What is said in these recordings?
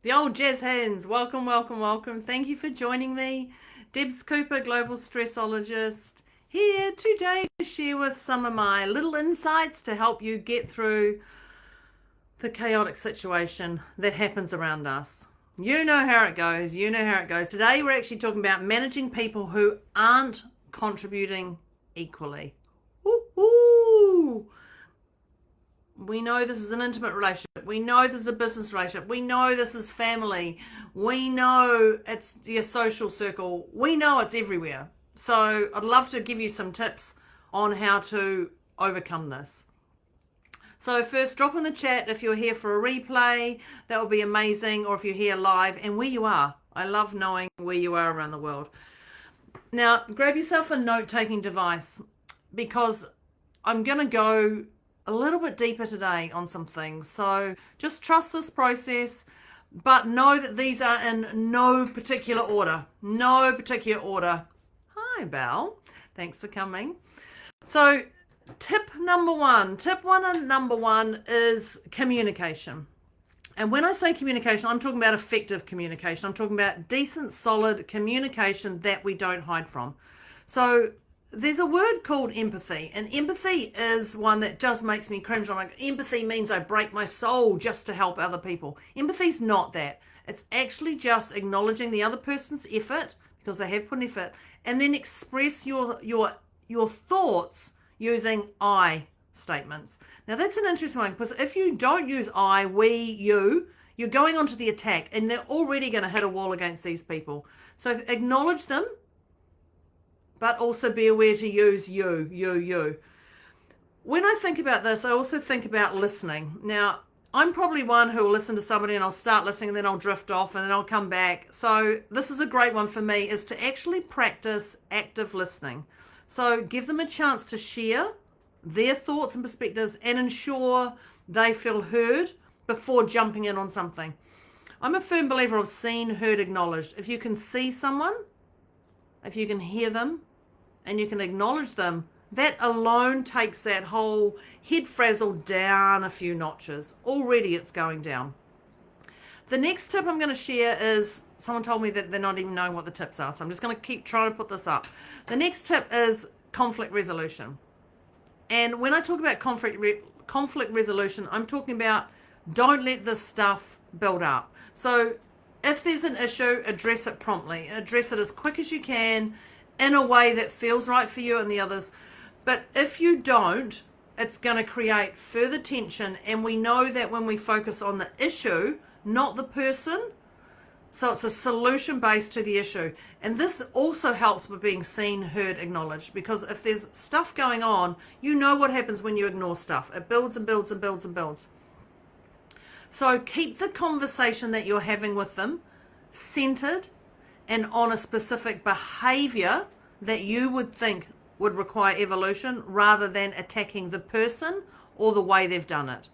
The old jazz hands. Welcome, welcome, welcome. Thank you for joining me. Debs Cooper, global stressologist, here today to share with some of my little insights to help you get through the chaotic situation that happens around us. You know how it goes. You know how it goes. Today we're actually talking about managing people who aren't contributing equally. Ooh. We know this is an intimate relationship. We know this is a business relationship. We know this is family. We know it's your social circle. We know it's everywhere. So I'd love to give you some tips on how to overcome this. So first, drop in the chat if you're here for a replay. That would be amazing. Or if you're here live and where you are. I love knowing where you are around the world. Now, grab yourself a note-taking device because I'm going to go a little bit deeper today on some things. So just trust this process, but know that these are in no particular order. No particular order. Hi, Belle. Thanks for coming. So tip number one is communication. And when I say communication, I'm talking about effective communication. I'm talking about decent, solid communication that we don't hide from. So there's a word called empathy, and empathy is one that just makes me cringe. I'm like, empathy means I break my soul just to help other people. Empathy's not that. It's actually just acknowledging the other person's effort because they have put in effort, and then express your thoughts using I statements. Now that's an interesting one because if you don't use I, we, you're going onto the attack, and they're already going to hit a wall against these people. So acknowledge them, but also be aware to use you. When I think about this, I also think about listening. Now, I'm probably one who will listen to somebody and I'll start listening and then I'll drift off and then I'll come back. So this is a great one for me, is to actually practice active listening. So give them a chance to share their thoughts and perspectives and ensure they feel heard before jumping in on something. I'm a firm believer of seen, heard, acknowledged. If you can see someone, if you can hear them, and you can acknowledge them, that alone takes that whole head frazzle down a few notches. Already it's going down. The next tip I'm going to share is, someone told me that they're not even knowing what the tips are, so I'm just going to keep trying to put this up. The next tip is conflict resolution. And when I talk about conflict resolution, I'm talking about don't let this stuff build up. So if there's an issue, address it promptly. Address it as quick as you can in a way that feels right for you and the others. But if you don't, it's going to create further tension. And we know that when we focus on the issue, not the person, so it's a solution based to the issue. And this also helps with being seen, heard, acknowledged. Because if there's stuff going on, you know what happens when you ignore stuff. It builds and builds and builds and builds. So keep the conversation that you're having with them centered and on a specific behavior that you would think would require evolution rather than attacking the person or the way they've done it.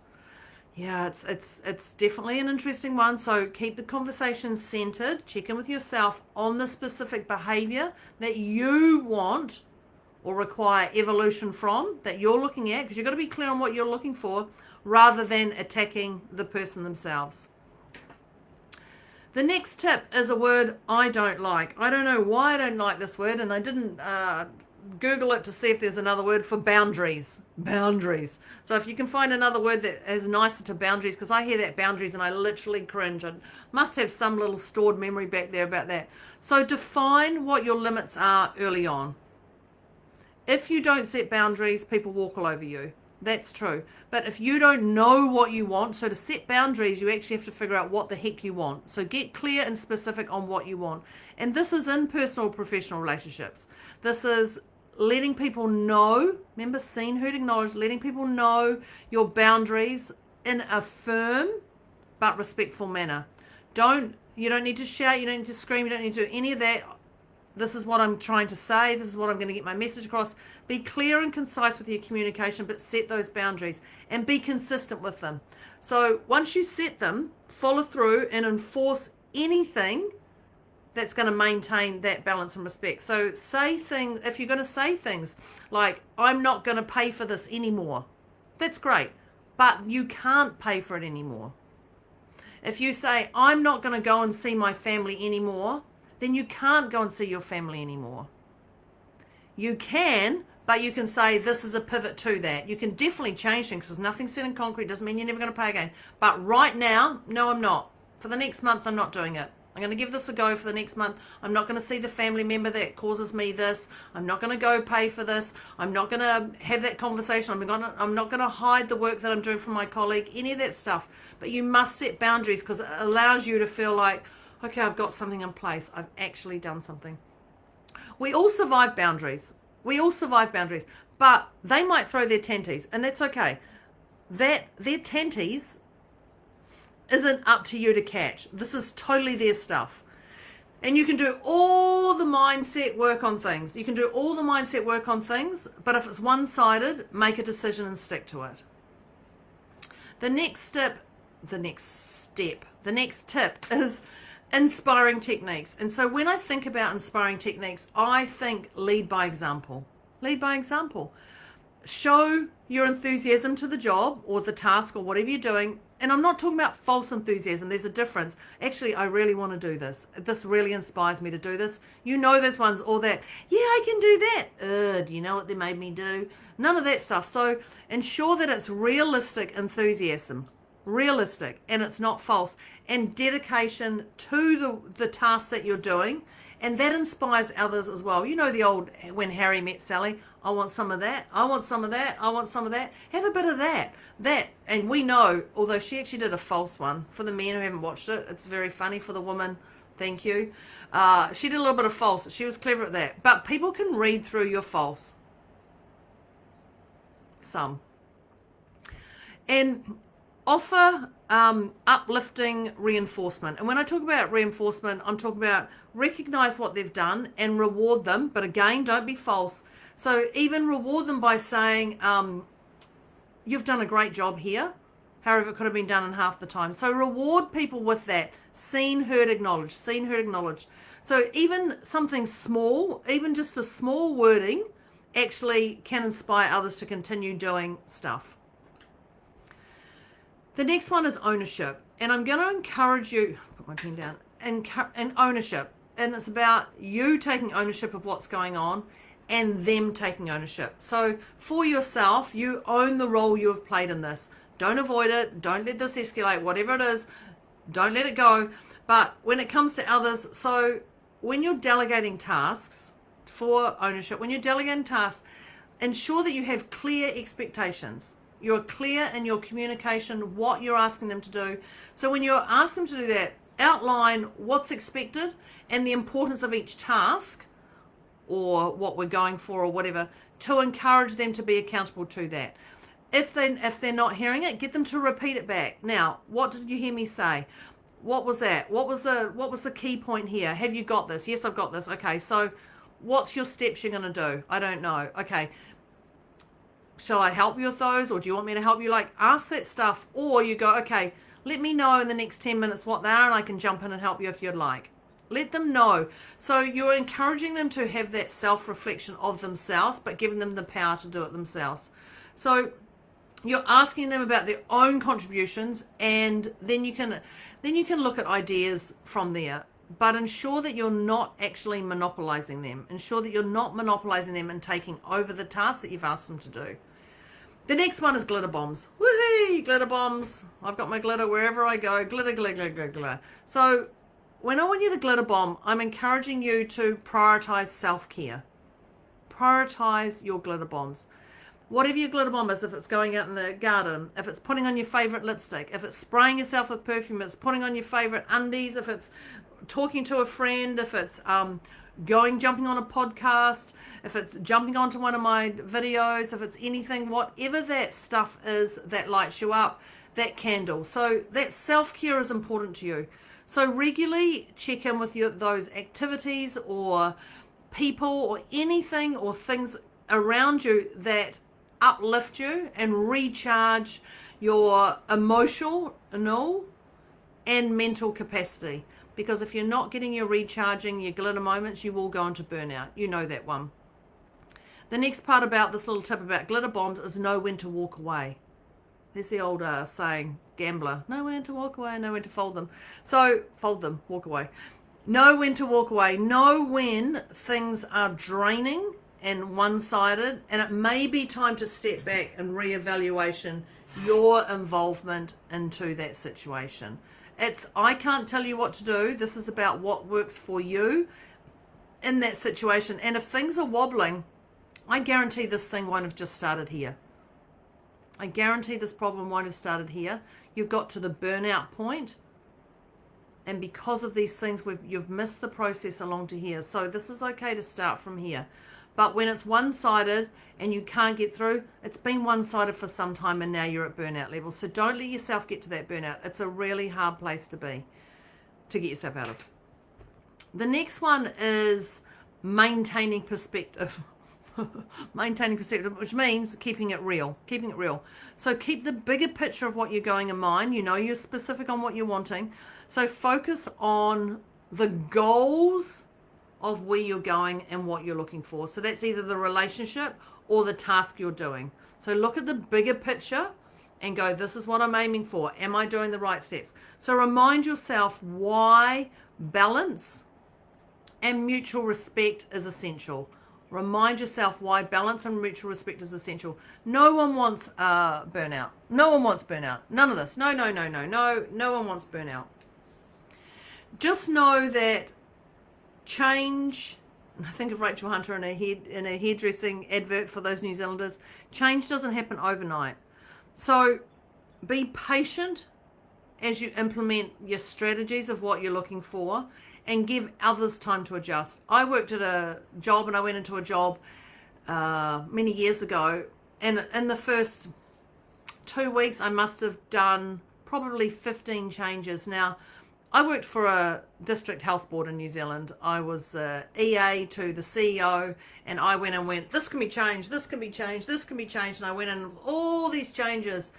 Yeah, it's definitely an interesting one. So keep the conversation centered. Check in with yourself on the specific behavior that you want or require evolution from, that you're looking at, because you've got to be clear on what you're looking for rather than attacking the person themselves. The next tip is a word I don't like. I don't know why I don't like this word, and I didn't Google it to see if there's another word for boundaries. Boundaries. So if you can find another word that is nicer to boundaries, because I hear that boundaries and I literally cringe. I must have some little stored memory back there about that. So define what your limits are early on. If you don't set boundaries, people walk all over you. That's true. But if you don't know what you want, so to set boundaries, you actually have to figure out what the heck you want. So get clear and specific on what you want. And this is in personal or professional relationships. This is letting people know, remember, seen, heard, acknowledged, letting people know your boundaries in a firm but respectful manner. You don't need to shout, you don't need to scream, you don't need to do any of that. This is what I'm trying to say. This is what I'm going to get my message across. Be clear and concise with your communication, but set those boundaries and be consistent with them. So once you set them, follow through and enforce anything that's going to maintain that balance and respect. So say things, if you're going to say things like, I'm not going to pay for this anymore. That's great, but you can't pay for it anymore. If you say, I'm not going to go and see my family anymore, then you can't go and see your family anymore. You can, but you can say this is a pivot to that. You can definitely change things because nothing's set in concrete. Doesn't mean you're never going to pay again. But right now, no, I'm not. For the next month, I'm not doing it. I'm going to give this a go for the next month. I'm not going to see the family member that causes me this. I'm not going to go pay for this. I'm not going to have that conversation. I'm not going to hide the work that I'm doing from my colleague, any of that stuff. But you must set boundaries because it allows you to feel like, okay, I've got something in place. I've actually done something. We all survive boundaries. But they might throw their tenties, and that's okay. Their tenties isn't up to you to catch. This is totally their stuff. And you can do all the mindset work on things. But if it's one-sided, make a decision and stick to it. The next tip is inspiring techniques. And so when I think about inspiring techniques, I think lead by example. Show your enthusiasm to the job or the task or whatever you're doing. And I'm not talking about false enthusiasm. There's a difference. Actually, I really want to do this. This really inspires me to do this. You know those ones, or that, yeah, I can do that. Do you know what they made me do? None of that stuff. So ensure that it's realistic enthusiasm. Realistic, and it's not false, and dedication to the task that you're doing, and that inspires others as well. You know the old when Harry met Sally, I want some of that, I want some of that, I want some of that. Have a bit of that. And we know, although she actually did a false one, for the men who haven't watched it, it's very funny. For the woman, thank you, she did a little bit of false. She was clever at that. But people can read through your false, some, and offer uplifting reinforcement. And when I talk about reinforcement, I'm talking about recognize what they've done and reward them. But again, don't be false. So even reward them by saying, you've done a great job here. However, it could have been done in half the time. So reward people with that. Seen, heard, acknowledged. So even something small, even just a small wording, actually can inspire others to continue doing stuff. The next one is ownership. And I'm going to encourage you, put my pen down, and ownership. And it's about you taking ownership of what's going on and them taking ownership. So for yourself, you own the role you have played in this. Don't avoid it. Don't let this escalate. Whatever it is, don't let it go. But when it comes to others, so when you're delegating tasks for ownership, ensure that you have clear expectations. You're clear in your communication, what you're asking them to do. So when you're asking them to do that, outline what's expected and the importance of each task or what we're going for or whatever, to encourage them to be accountable to that. If they're not hearing it, get them to repeat it back. Now, what did you hear me say? What was that? What was the key point here? Have you got this? Yes, I've got this. Okay, so what's your steps you're going to do? I don't know. Okay. Shall I help you with those, or do you want me to help you? Like, ask that stuff, or you go, okay, let me know in the next 10 minutes what they are, and I can jump in and help you if you'd like. Let them know. So you're encouraging them to have that self-reflection of themselves, but giving them the power to do it themselves. So you're asking them about their own contributions, and then you can look at ideas from there. But ensure that you're not actually monopolizing them. Ensure that you're not monopolizing them and taking over the task that you've asked them to do. The next one is glitter bombs. Woohoo! Glitter bombs. I've got my glitter wherever I go. Glitter, glitter, glitter, glitter, glitter. So when I want you to glitter bomb, I'm encouraging you to prioritize self-care. Prioritize your glitter bombs. Whatever your glitter bomb is, if it's going out in the garden, if it's putting on your favorite lipstick, if it's spraying yourself with perfume, if it's putting on your favorite undies, if it's talking to a friend, if it's jumping on a podcast, if it's jumping onto one of my videos, if it's anything, whatever that stuff is that lights you up, that candle. So that self-care is important to you. So regularly check in with those activities or people or anything or things around you that uplift you and recharge your emotional and mental capacity. Because if you're not getting your recharging, your glitter moments, you will go into burnout. You know that one. The next part about this little tip about glitter bombs is know when to walk away. There's the old saying, gambler, know when to walk away, know when to fold them. So fold them, walk away. Know when to walk away. Know when things are draining and one-sided, and it may be time to step back and reevaluation your involvement into that situation. I can't tell you what to do. This is about what works for you in that situation. And if things are wobbling, I guarantee this thing won't have just started here. I guarantee this problem won't have started here. You've got to the burnout point, and because of these things, you've missed the process along to here. So this is okay to start from here. But when it's one-sided and you can't get through, it's been one-sided for some time and now you're at burnout level. So don't let yourself get to that burnout. It's a really hard place to be, to get yourself out of. The next one is maintaining perspective. Maintaining perspective, which means keeping it real. So keep the bigger picture of what you're going in mind. You know you're specific on what you're wanting. So focus on the goals of where you're going and what you're looking for. So that's either the relationship or the task you're doing. So look at the bigger picture and go, this is what I'm aiming for. Am I doing the right steps? So remind yourself why balance and mutual respect is essential. Remind yourself why balance and mutual respect is essential. No one wants burnout. No one wants burnout. None of this. No. No one wants burnout. Just know that change, I think of Rachel Hunter in a hairdressing advert for those New Zealanders, change doesn't happen overnight. So be patient as you implement your strategies of what you're looking for, and give others time to adjust. I worked at a job, and I went into a job many years ago, and in the first 2 weeks I must have done probably 15 changes. Now, I worked for a district health board in New Zealand. I was EA to the CEO, and I went, this can be changed, this can be changed, this can be changed, and I went in with all these changes.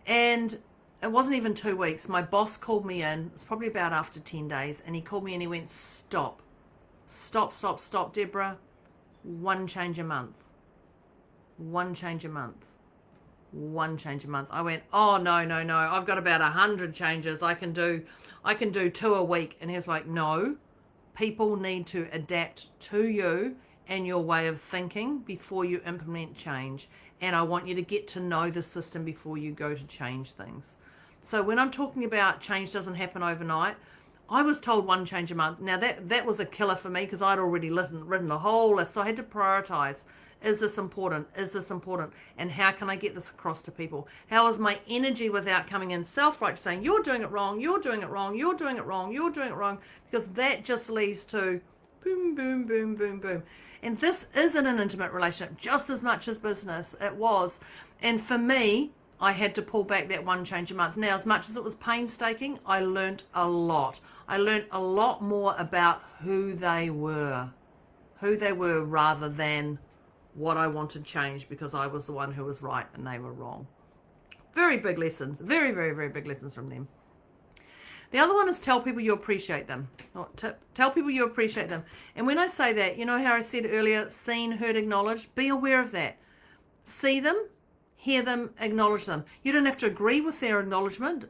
And it wasn't even 2 weeks. My boss called me in. It's probably about after 10 days, and he called me and he went, stop, Deborah. One change a month. I went, oh, no. I've got about 100 changes. I can do 2 a week. And he was like, no, people need to adapt to you and your way of thinking before you implement change. And I want you to get to know the system before you go to change things. So when I'm talking about change doesn't happen overnight, I was told 1 change a month. Now that was a killer for me because I'd already written a whole list. So I had to prioritize. Is this important? And how can I get this across to people? How is my energy without coming in self-righteous saying, you're doing it wrong, because that just leads to boom. And this isn't an intimate relationship just as much as business. It was. And for me, I had to pull back that 1 change a month. Now, as much as it was painstaking, I learned a lot. I learned a lot more about who they were rather than what I wanted changed because I was the one who was right and they were wrong. Very big lessons. Very, very, very big lessons from them. The other one is tell people you appreciate them. Tell people you appreciate them. And when I say that, you know how I said earlier, seen, heard, acknowledged? Be aware of that. See them, hear them, acknowledge them. You don't have to agree with their acknowledgement,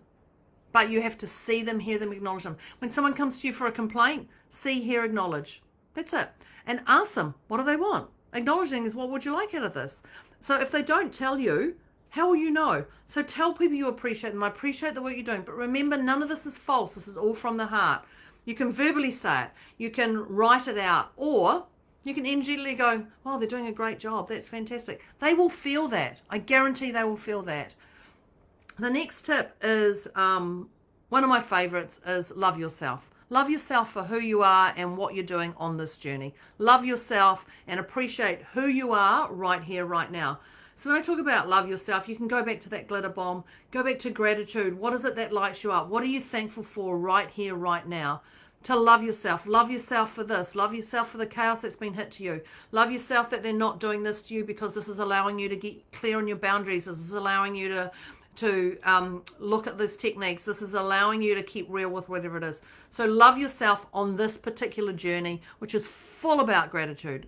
but you have to see them, hear them, acknowledge them. When someone comes to you for a complaint, see, hear, acknowledge. That's it. And ask them, what do they want? Acknowledging is, what would you like out of this? So if they don't tell you, how will you know? So tell people you appreciate them. I appreciate the work you're doing. But remember, none of this is false. This is all from the heart. You can verbally say it. You can write it out. Or you can energetically go, oh, they're doing a great job. That's fantastic. They will feel that. I guarantee they will feel that. The next tip is, one of my favorites is love yourself. Love yourself for who you are and what you're doing on this journey. Love yourself and appreciate who you are right here, right now. So when I talk about love yourself, you can go back to that glitter bomb, go back to gratitude. What is it that lights you up? What are you thankful for right here, right now? To love yourself for this. Love yourself for the chaos that's been hit to you. Love yourself that they're not doing this to you because this is allowing you to get clear on your boundaries. This is allowing you to look at these techniques. This is allowing you to keep real with whatever it is. So love yourself on this particular journey, which is full about gratitude.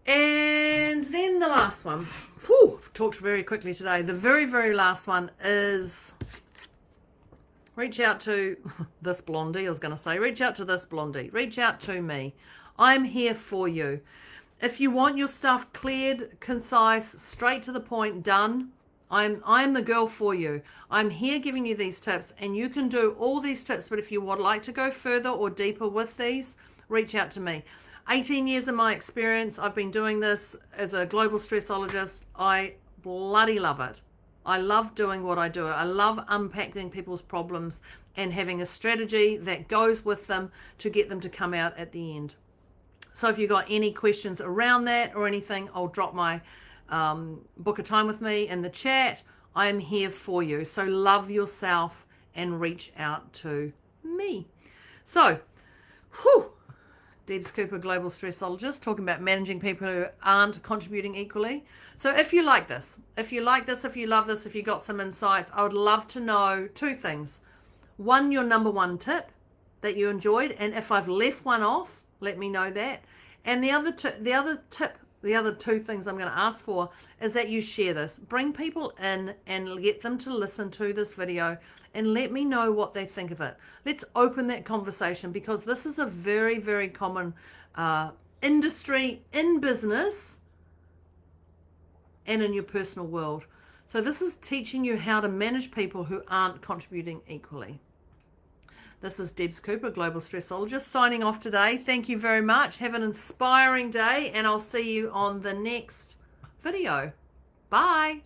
And then the last one. Whew, I've talked very quickly today. The very, very last one is reach out to this blondie. I was going to say, reach out to this blondie. Reach out to me. I'm here for you. If you want your stuff cleared, concise, straight to the point, done, I'm the girl for you. I'm here giving you these tips, and you can do all these tips, but if you would like to go further or deeper with these, reach out to me. 18 years of my experience, I've been doing this as a global stressologist. I bloody love it. I love doing what I do. I love unpacking people's problems and having a strategy that goes with them to get them to come out at the end. So if you've got any questions around that or anything, I'll drop my book a time with me in the chat. I am here for you. So love yourself and reach out to me. So, Debs Cooper, global stressologist, talking about managing people who aren't contributing equally. So if you like this, if you love this, if you got some insights, I would love to know two things. One, your number one tip that you enjoyed, and if I've left one off, let me know that. And the other two things I'm going to ask for is that you share this. Bring people in and get them to listen to this video and let me know what they think of it. Let's open that conversation, because this is a very, very common industry in business and in your personal world. So this is teaching you how to manage people who aren't contributing equally. This is Debs Cooper, global stressologist, signing off today. Thank you very much. Have an inspiring day, and I'll see you on the next video. Bye.